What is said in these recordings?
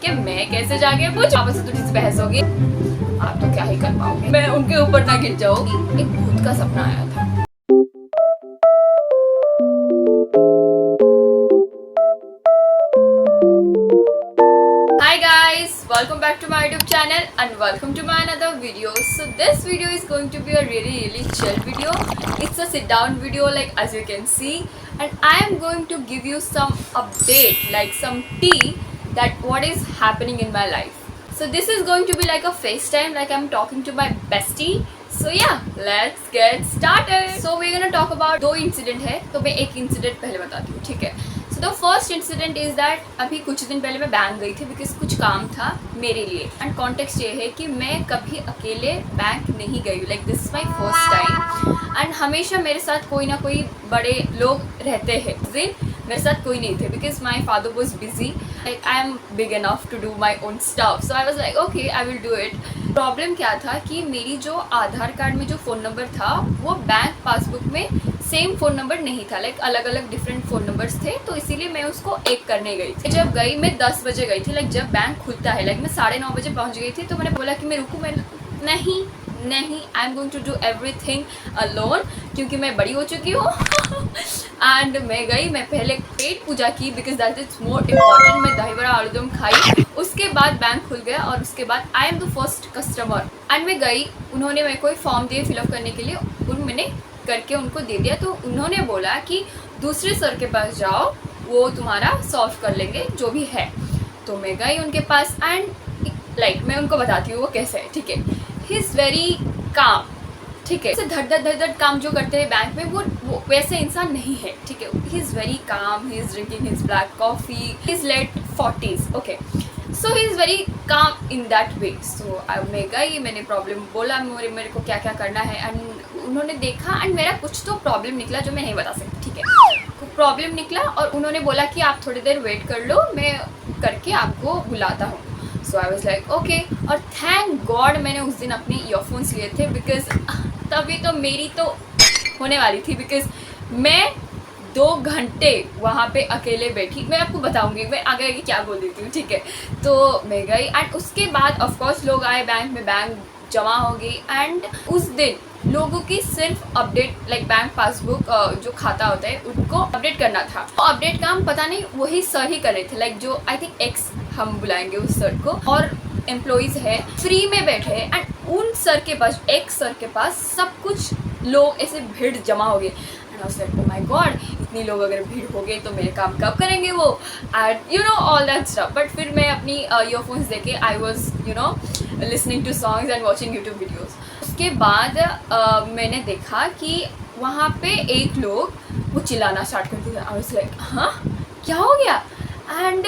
कि मैं कैसे जाके पूछ आपस में थोड़ी सी बहस होगी। आप तो क्या ही कर पाओगे, मैं उनके ऊपर ना गिर जाऊंगी। एक भूत का सपना आया था। Hi guys, welcome back to my YouTube channel and welcome to my another video. So this video is going to be a really chill video. It's a sit down video like as you can see, and I am going to give you some update, like some tea that what is happening in my life. So this is going to be like a FaceTime, like I'm talking to my bestie. So yeah, let's get started. So we're gonna talk about दो incident है, तो मैं एक incident पहले बताती हूँ, ठीक है। So the first incident is that अभी कुछ दिन पहले मैं बैंक गई थी बिकॉज कुछ काम था मेरे लिए। एंड कॉन्टेक्स्ट ये है कि मैं कभी अकेले बैंक नहीं गई हूँ, like this is my first time. And हमेशा मेरे साथ कोई ना कोई बड़े लोग रहते हैं। उस दिन मेरे साथ कोई नहीं थे because my father was busy, like I am big enough to do my own stuff. So I was like okay I will do it. Problem क्या था कि मेरी जो आधार कार्ड में जो फ़ोन नंबर था वो बैंक पासबुक में सेम फ़ोन नंबर नहीं था, लाइक अलग अलग डिफरेंट फ़ोन नंबर्स थे। तो इसीलिए मैं उसको एक करने गई थी। जब गई मैं 10 बजे गई थी, लाइक जब बैंक खुलता है, लाइक मैं 9:30 बजे पहुंच गई थी। तो मैंने बोला कि मैं रुकूँ, मैं नहीं I am going to do everything alone, क्योंकि मैं बड़ी हो चुकी हूँ। एंड मैं गई, मैं पहले पेट पूजा की because that is more important. मैं दही बड़ा आलूदम खाई, उसके बाद बैंक खुल गया और उसके बाद I am the first customer. And मैं गई, उन्होंने मेरे को फॉर्म दिए फिलअप करने के लिए, मैंने करके उनको दे दिया। तो उन्होंने बोला कि दूसरे सर के पास जाओ, वो तुम्हारा सॉल्व कर लेंगे जो भी है। तो मैं गई उनके पास एंड लाइक मैं उनको बताती हूँ वो कैसे है, ठीक है। ही इज़ वेरी काम, ठीक है। धड़ धड़ काम जो करते हैं बैंक में वो वैसे इंसान नहीं है, ठीक है। ही is very calm, he is drinking his black coffee, he is late 40s, okay. So he is very calm in that way. सो मैं गई, मैंने प्रॉब्लम बोला मेरे को क्या क्या करना है। एंड उन्होंने देखा एंड मेरा कुछ तो प्रॉब्लम निकला जो मैं नहीं बता सकती, ठीक है। प्रॉब्लम निकला और उन्होंने बोला कि आप थोड़ी देर वेट कर लो, मैं करके आपको बुलाता हूँ। सो आई वॉज लाइक ओके। और थैंक गॉड मैंने उस दिन अपने ईयरफोन्स लिए थे बिकॉज तभी तो मेरी तो होने वाली थी। बिकॉज मैं 2 घंटे वहाँ पे अकेले बैठी, मैं आपको बताऊंगी, मैं आगे क्या बोल देती हूँ, ठीक है। तो मैं गई एंड उसके बाद ऑफकोर्स लोग आए बैंक में, बैंक जमा हो गई। एंड उस दिन लोगों की सिर्फ अपडेट, लाइक बैंक पासबुक जो खाता होता है उनको अपडेट करना था। तो अपडेट काम पता नहीं वही सर ही कर रहे थे, लाइक जो आई थिंक एक्स हम बुलाएंगे उस सर को, और एम्प्लॉइज़ है फ्री में बैठे। एंड उन सर के पास, एक सर के पास सब कुछ लोग ऐसे भीड़ जमा हो गए। And I was like oh my God, इतनी लोग अगर भीड़ हो गए तो मेरे काम कब करेंगे वो, and you know all that stuff. But फिर मैं अपनी ईयरफोन्स देके I was you know listening to songs and watching YouTube videos. उसके बाद मैंने देखा कि वहाँ पे एक लोग वो चिल्लाना स्टार्ट कर दिया। आई वाज लाइक हाँ क्या हो गया। एंड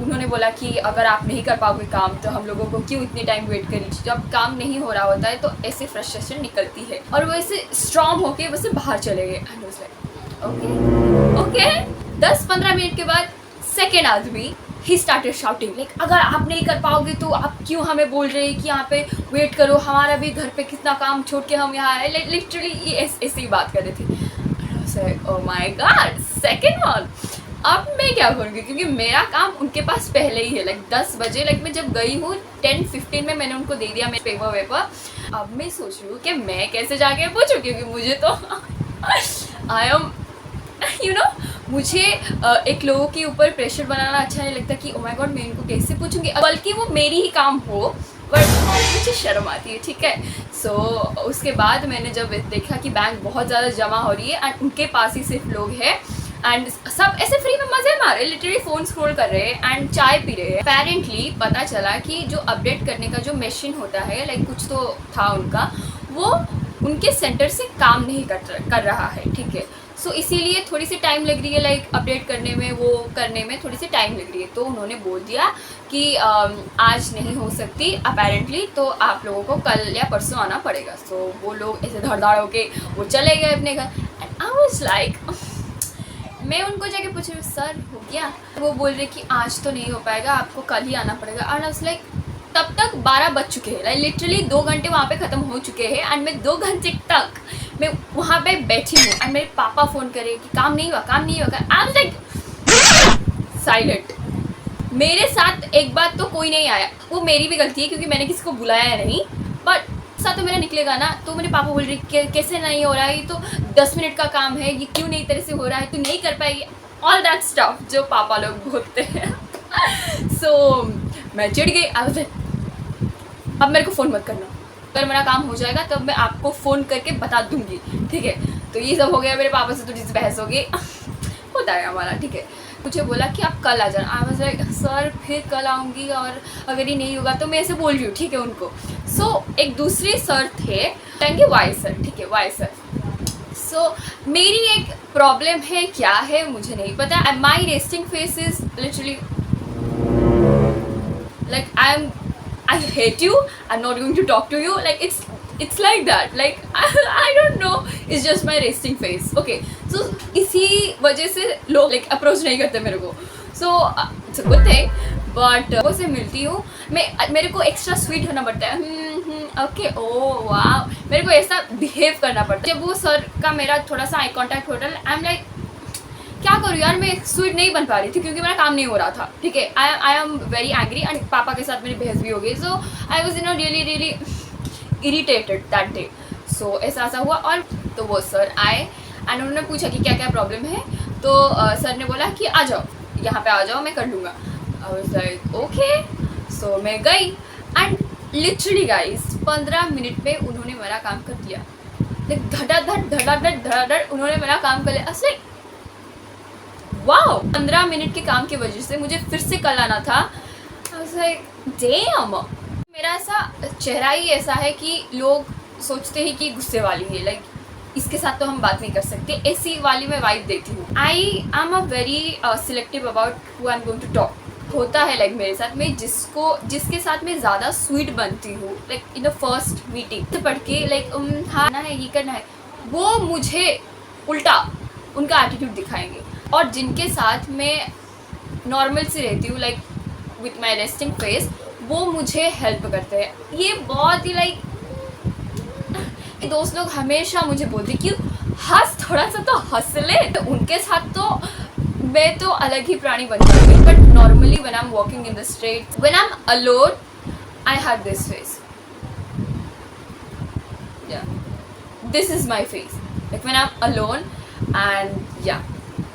उन्होंने बोला कि अगर आप नहीं कर पाओगे काम तो हम लोगों को क्यों इतनी टाइम वेट करी। जब काम नहीं हो रहा होता है तो ऐसे फ्रस्ट्रेशन निकलती है, और वो ऐसे स्ट्रॉन्ग होके वैसे बाहर चले गए। And was like okay 10-15 minute के बाद सेकेंड आदमी ही स्टार्टेड शाउटिंग, लाइक अगर आप नहीं कर पाओगे तो आप क्यों हमें बोल रहे हैं कि यहाँ पे वेट करो, हमारा भी घर पे कितना काम छोड़ के हम यहाँ आए। लिटरली ऐसे ही बात कर रहे थे। Oh my God, second one. अब मैं क्या करूँगी, क्योंकि मेरा काम उनके पास पहले ही है, लाइक 10 बजे, लाइक मैं जब गई हूँ 10:15 में मैंने उनको दे दिया मेरे पेपर वेपर। अब मैं सोच रही हूँ कि मैं कैसे जाके पूछूँ, क्योंकि मुझे तो आई एम यू नो मुझे एक लोगों के ऊपर प्रेशर बनाना अच्छा नहीं लगता कि ओ माय गॉड मैं इनको कैसे पूछूंगी, बल्कि वो मेरी ही काम हो, बट मुझे शर्म आती है, ठीक है। सो उसके बाद मैंने जब देखा कि बैंक बहुत ज़्यादा जमा हो रही है एंड उनके पास ही सिर्फ लोग हैं एंड सब ऐसे फ्री में मज़े मारे, लिटरली फ़ोन स्क्रॉल कर रहे हैं एंड चाय पी रहे हैं। अपेरेंटली पता चला कि जो अपडेट करने का जो मशीन होता है, लाइक कुछ तो था उनका, वो उनके सेंटर से काम नहीं कर रहा है, ठीक है। सो इसीलिए थोड़ी सी टाइम लग रही है, लाइक अपडेट करने में, वो करने में थोड़ी सी टाइम लग रही है। तो उन्होंने बोल दिया कि आज नहीं हो सकती अपेरेंटली, तो आप लोगों को कल या परसों आना पड़ेगा। सो वो लोग ऐसे धड़धाड़ होके वो चले गए अपने घर। एंड आई वाज लाइक मैं उनको जाके पूछ रही हूँ सर हो गया, वो बोल रहे कि आज तो नहीं हो पाएगा, आपको कल ही आना पड़ेगा। एंड आई वाज लाइक तब तक 12 बज चुके हैं, लाइक लिटरली 2 घंटे वहाँ पे ख़त्म हो चुके हैं। एंड मैं 2 घंटे तक मैं वहाँ पे बैठी हूँ एंड मेरे पापा फ़ोन करे कि काम नहीं हुआ। आई वाज लाइक साइलेंट। मेरे साथ एक बात तो कोई नहीं आया। वो मेरी भी गलती है क्योंकि मैंने किसी को बुलाया नहीं, बट साथ तो मेरा निकलेगा ना। तो मेरे पापा बोल रहे कैसे नहीं हो रहा है, ये तो 10 मिनट का काम है, ये क्यों नहीं तरह से हो रहा है, तू नहीं कर पाएगी, ऑल दैट स्टफ जो पापा लोग बोलते हैं। सो मैं चिढ़ गई। अब मेरे को फ़ोन मत करना, अगर मेरा काम हो जाएगा तब मैं आपको फ़ोन करके बता दूंगी, ठीक है। तो ये सब हो गया, मेरे पापा से थोड़ी सी बहस हो गई। होता है हमारा, ठीक है। मुझे बोला कि आप कल आ जाना। आई वाज लाइक सर फिर कल आऊँगी, और अगर ये नहीं होगा तो मैं ऐसे बोल रही हूँ, ठीक है उनको। सो एक दूसरे सर थे, कहेंगे वाई सर, ठीक है वाई सर। सो मेरी एक प्रॉब्लम है, क्या है मुझे नहीं पता। My resting face is literally like I hate you, I'm not going to talk to you, like it's like that, like I don't know, it's just my resting face, okay। so इसी वजह से लोग like approach नहीं करते मेरे को। so it's a good thing, but वो से मिलती हूँ मैं, मेरे को एक्स्ट्रा स्वीट होना पड़ता है। ओके ओ वाह, मेरे को ऐसा बिहेव करना पड़ता है। जब वो सर का मेरा थोड़ा सा आई कॉन्टैक्ट होता है, आई एम लाइक क्या करूँ यार, मैं स्वीट नहीं बन पा रही थी क्योंकि मेरा काम नहीं हो रहा था, ठीक है। I am very angry, and पापा के साथ मेरी बहस भी हो गई। So I was really irritated that day. So ऐसा हुआ, और तो वो सर आए एंड उन्होंने पूछा कि क्या क्या प्रॉब्लम है। तो सर ने बोला कि आ जाओ, यहाँ पे आ जाओ, मैं कर लूँगा। I was like okay. So मैं गई एंड लिटरली गाइस 15 मिनट में उन्होंने मेरा काम कर दिया। लाइक धड़ाधड़ उन्होंने मेरा काम कर लिया। असली वाओ, 15 मिनट के काम की वजह से मुझे फिर से कल आना था। डैम, मेरा ऐसा चेहरा ही ऐसा है कि लोग सोचते हैं कि गुस्से वाली है, लाइक इसके साथ तो हम बात नहीं कर सकते, ऐसी वाली मैं वाइब देती हूँ। I am a very selective about who I am going to talk. होता है लाइक मेरे साथ, मैं जिसके साथ मैं ज़्यादा स्वीट बनती हूँ, like in the first meeting से पढ़ के लाइक हाँ ना है, ये करना है, वो मुझे उल्टा उनका एटीट्यूड दिखाएंगे। और जिनके साथ मैं नॉर्मल सी रहती हूँ, like with my resting face, वो मुझे हेल्प करते हैं। ये बहुत ही लाइक दोस्त लोग हमेशा मुझे बोलते कि हंस, थोड़ा सा तो हंस ले। तो उनके साथ तो मैं तो अलग ही प्राणी बन जाती हूँ, but normally when I am walking in the street, when I am alone, I have this face, this is my face, like when I'm alone, and yeah,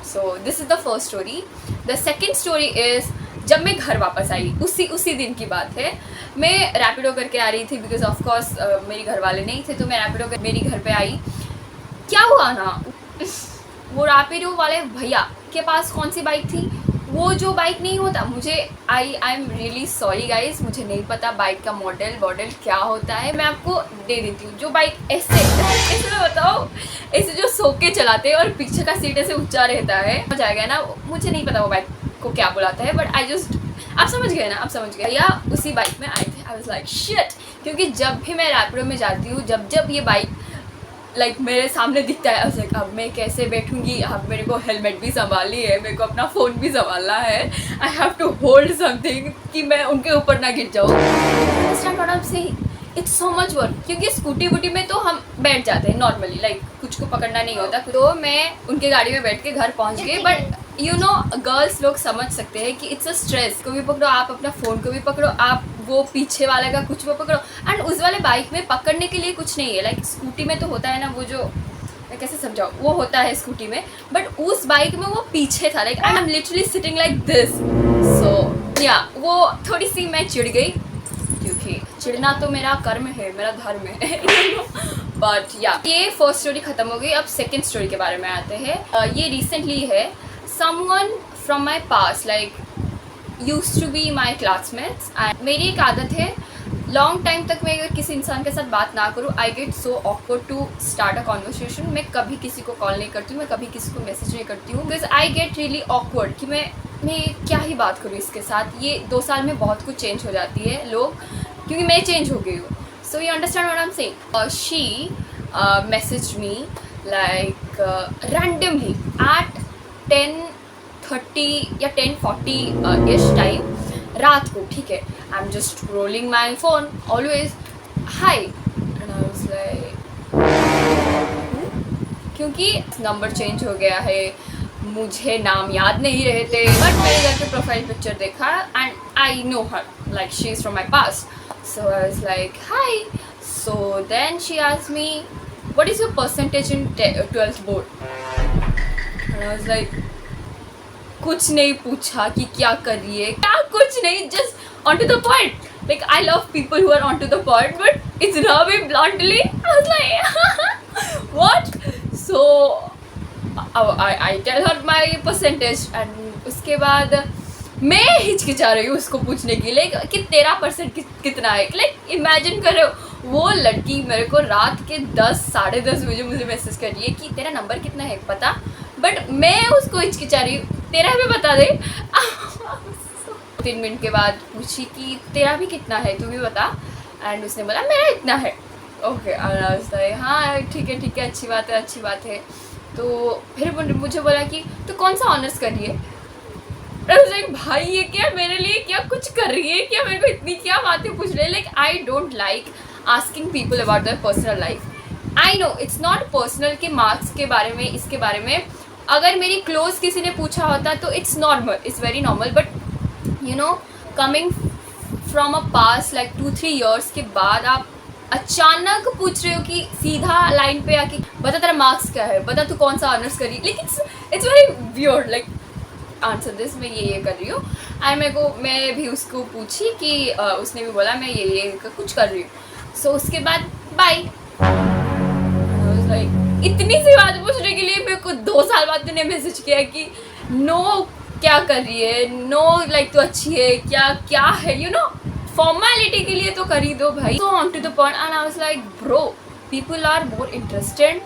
so this is the first story. The second story is जब मैं घर वापस आई, उसी दिन की बात है। मैं रैपिडो करके आ रही थी बिकॉज ऑफ कोर्स मेरे घर वाले नहीं थे, तो मैं रैपिडो कर मेरी घर पे आई। क्या हुआ ना, वो रैपिडो वाले भैया के पास कौन सी बाइक थी, वो जो बाइक नहीं होता, मुझे I am really sorry guys, मुझे नहीं पता बाइक का मॉडल क्या होता है, मैं आपको दे देती हूँ। जो बाइक ऐसे मैं बताओ, ऐसे जो सो के चलाते हैं और पीछे का सीट ऐसे ऊंचा रहता है, हो जाएगा ना, मुझे नहीं पता वो बाइक को क्या बुलाता है, बट आई जस्ट, आप समझ गए ना, आप समझ गए। या उसी बाइक में आए थे। आई वाज लाइक शिट, क्योंकि जब भी मैं रैपिडो में जाती हूँ, जब ये बाइक लाइक मेरे सामने दिखता है, लाइक अब मैं कैसे बैठूंगी, अब मेरे को हेलमेट भी संभालनी है, मेरे को अपना फ़ोन भी संभालना है, I have to hold something कि मैं उनके ऊपर ना गिर जाऊँ। इट्स सो मच वर्क, क्योंकि स्कूटी वूटी में तो हम बैठ जाते हैं नॉर्मली, लाइक कुछ को पकड़ना नहीं होता। तो मैं उनके गाड़ी में बैठ के घर पहुँच गई, बट यू नो गर्ल्स लोग समझ सकते हैं कि इट्स अ स्ट्रेस। को भी पकड़ो आप, अपना फ़ोन को भी पकड़ो आप, वो पीछे वाले का कुछ भी पकड़ो, एंड उस वाले बाइक में पकड़ने के लिए कुछ नहीं है। लाइक स्कूटी में तो होता है ना, वो जो मैं कैसे समझाऊँ, वो होता है स्कूटी में, बट उस बाइक में वो पीछे था। Like I am literally sitting like this. So या वो थोड़ी सी मैं चिढ़ गई, क्योंकि चिढ़ना तो मेरा कर्म है, मेरा धर्म है। बट या ये फर्स्ट स्टोरी ख़त्म हो गई। अब सेकेंड स्टोरी के बारे में आते हैं। ये रिसेंटली है। Someone from my past like used to be my classmates, and मेरी एक आदत है, लॉन्ग टाइम तक मैं अगर किसी इंसान के साथ बात ना करूँ, I get so awkward to start a conversation. मैं कभी किसी को कॉल नहीं करती हूँ, मैं कभी किसी को मैसेज नहीं करती हूँ, because I get really awkward कि मैं क्या ही बात करूँ इसके साथ। ये 2 साल में बहुत कुछ चेंज हो जाती है लोग, क्योंकि मैं चेंज हो गई हूँ। So you understand what I am saying. She message me like randomly at 10:30 या 10:40 इश टाइम रात को, ठीक है। I am just rolling my phone always, hi, and I was like, क्योंकि नंबर चेंज हो गया है, मुझे नाम याद नहीं रहते, बट मैंने जाके प्रोफाइल पिक्चर देखा and I know her. like she's from my past. So I was like, hi. So then she asked me, what is your percentage in 12th board? And I was like, कुछ नहीं पूछा कि क्या कर रही है, क्या कुछ नहीं, just on to the point. Like I love people who are on to the point, but it's very bluntly. I was like, what? So I tell her my percentage and उसके बाद मैं हिचकिचा रही हूँ उसको पूछने के लिए कि तेरा परसेंट कितना है. लाइक इमेजिन कर रहे हो, वो लड़की मेरे को रात के 10 साढ़े 10 बजे मुझे मैसेज कर रही है कि तेरा नंबर कितना है पता, बट मैं उसको हिचकिचा रही हूँ तेरा भी बता दे. 3 मिनट के बाद पूछी कि तेरा भी कितना है तू भी बता, एंड उसने बोला मेरा इतना है. ओके हाँ ठीक है अच्छी बात है. तो फिर मुझे बोला कि तू कौन सा ऑनर्स कर रही है. लाइक भाई ये क्या मेरे लिए क्या कुछ कर रही है क्या, मेरे को इतनी क्या बातें पूछ रही है. Like I don't like asking people about their personal life. I know it's not personal के मार्क्स के बारे में, इसके बारे में अगर मेरी क्लोज किसी ने पूछा होता तो it's normal, it's very normal. But you know coming from a pass like 2-3 years के बाद आप अचानक पूछ रहे हो कि सीधा लाइन पे आके बता तेरा मार्क्स क्या है, बता तू कौन सा ऑनर्स करी. Like it's very weird. Like answer this, मैं ये कर रही हूँ. एंड मैं भी उसको पूछी कि उसने भी बोला मैं ये कुछ कर रही हूँ. सो उसके बाद बाय. लाइक इतनी सी बात पूछने के लिए मेरे को 2 साल बाद तूने मैसेज किया कि नो क्या कर रही है, नो लाइक तू अच्छी है क्या है, यू नो फॉर्मेलिटी के लिए तो कर ही दो भाई. So on to the point. And I was like bro, people are more interested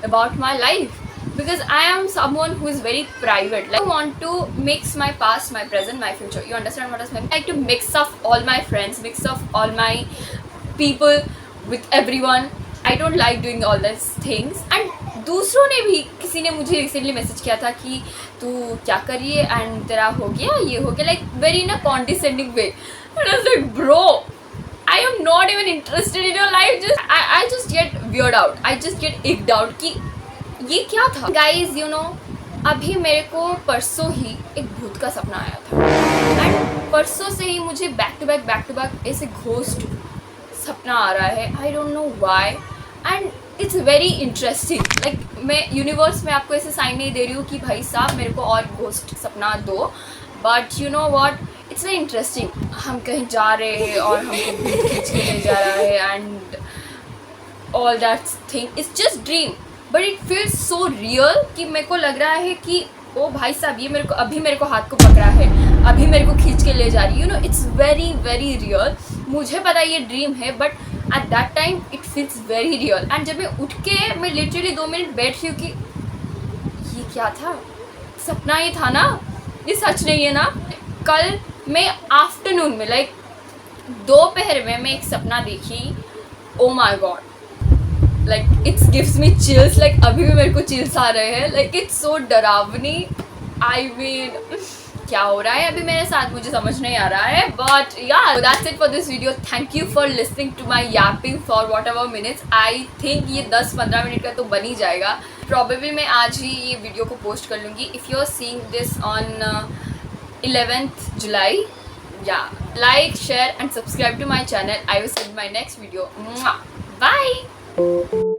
about my life because I am someone who is very private. Like I want to mix my past, my present, my future. You understand what I mean? I like to mix up all my friends, mix up all my people with everyone. I don't like doing all these things. And दूसरों ने भी, किसी ने मुझे recently message किया था कि तू क्या कर रही है एंड तेरा हो गया ये हो गया, like very in a condescending way. And I was like bro, I am not even interested in your life. I just get weird out. I just get icked out कि ये क्या था. गाइज यू नो अभी मेरे को परसों ही एक भूत का सपना आया था. एंड परसों से ही मुझे बैक टू बैक ऐसे घोस्ट सपना आ रहा है. I don't know why and it's very interesting. Like मैं यूनिवर्स में आपको ऐसे साइन नहीं दे रही हूँ कि भाई साहब मेरे को और घोस्ट सपना दो, but you know what, it's very interesting. हम कहीं जा रहे हैं और हमको भूत खींच के ले जा रहा है and all that thing it's just dream, but it feels so real कि मेरे को लग रहा है कि ओ भाई साहब ये मेरे को हाथ को पकड़ा है, अभी मेरे को खींच के ले जा रही है. You know it's very very real. मुझे पता है ये ड्रीम है, but at that time it feels very real. And जब मैं उठ के मैं लिटरली 2 मिनट बैठी हूँ कि ये क्या था, सपना ही था ना, ये सच नहीं है ना. कल मैं आफ्टरनून में लाइक दोपहर में मैं एक सपना देखी. Oh my God, like it's gives me chills. Like अभी भी मेरे को चिल्स आ रहे हैं. लाइक इट्स सो डरावनी. आई मीन क्या हो रहा है अभी मेरे साथ मुझे समझ नहीं आ रहा है. But yeah that's it for this video. Thank you for listening to my yapping for whatever minutes. I think ये 10-15 मिनट का तो बन ही जाएगा. प्रॉबेबली मैं आज ही ये वीडियो को पोस्ट कर लूँगी. If you are seeing this on 11th July, yeah, like, share and subscribe to my channel. I will see you in my next video. Mwah. Bye.